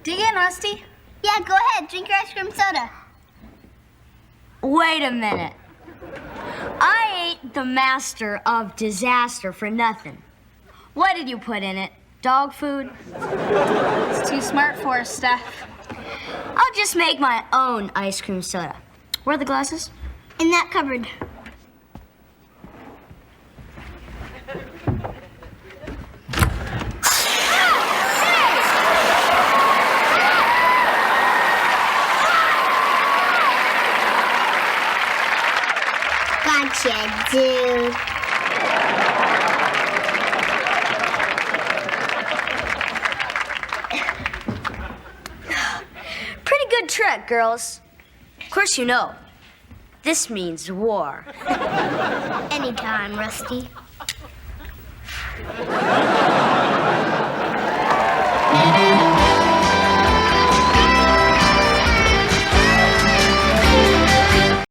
Dig in, Rusty. Yeah, go ahead. Drink your ice cream soda. Wait a minute. I ain't the master of disaster for nothing. What did you put in it? Dog food? It's too smart for us, Steph. I'll just make my own ice cream soda. Where are the glasses? In that cupboard. Gotcha, dude. Pretty good trick, girls. Of course you know. This means war. Anytime, Rusty.